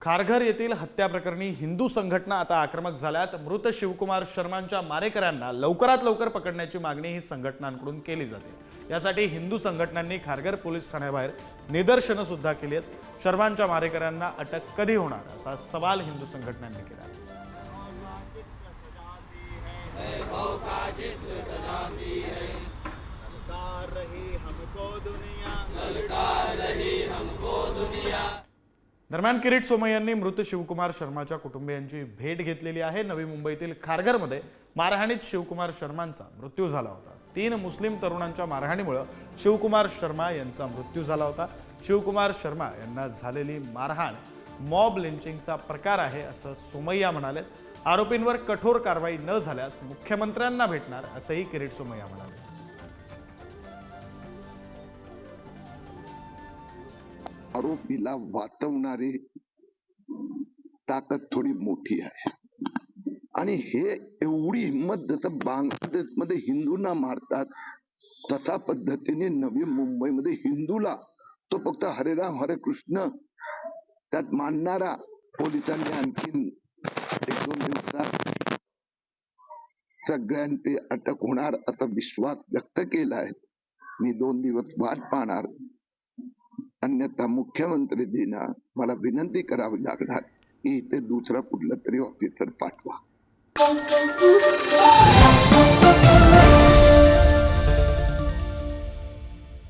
खारघर येथील हत्या प्रकरणी हिंदू संघटना आता आक्रमक झाल्यात। मृत शिवकुमार शर्मांच्या मारेकऱ्यांना लवकरात लवकर पकडण्याची मागणी ही संघटनांकडून केली जाते। यासाठी हिंदू संघटनांनी खारघर पोलीस ठाण्याबाहेर निदर्शनं सुद्धा केली आहेत। शर्मांच्या मारेकऱ्यांना अटक कधी होणार असा सवाल हिंदू संघटनांनी केला आहे। दरम्यान किरीट सोमय्यांनी मृत शिवकुमार शर्माच्या कुटुंबियांची भेट घेतलेली आहे। नवी मुंबईतील खारघरमध्ये मारहाणीत शिवकुमार शर्मांचा मृत्यू झाला होता। 3 मुस्लिम तरुणांच्या मारहाणीमुळे शिवकुमार शर्मा यांचा मृत्यू झाला होता। शिवकुमार शर्मा यांना झालेली मारहाण मॉब लिंचिंगचा प्रकार आहे असं सोमय्या म्हणाले। आरोपींवर कठोर कारवाई न झाल्यास मुख्यमंत्र्यांना भेटणार असंही किरीट सोमय्या म्हणाले। आरोपीला वाचवणारी ताकद थोडी मोठी आहे आणि हे एवढी हिंमत जसं बांगलादेशमध्ये हिंदूंना मारतात तसा पद्धतीने नवी मुंबईमध्ये हिंदूला तो फक्त हरे राम हरे कृष्ण त्यात मानणारा पोलिसांनी आणखीन 1-2 दिवसात सगळ्यांची अटक होणार असा विश्वास व्यक्त केला आहे। मी 2 दिवस वाट पाहणार, अन्यथा मुख्यमंत्रीजींना मला विनंती करावी लागणार की इथे दुसरा कुठला तरी ऑफिसर पाठवा।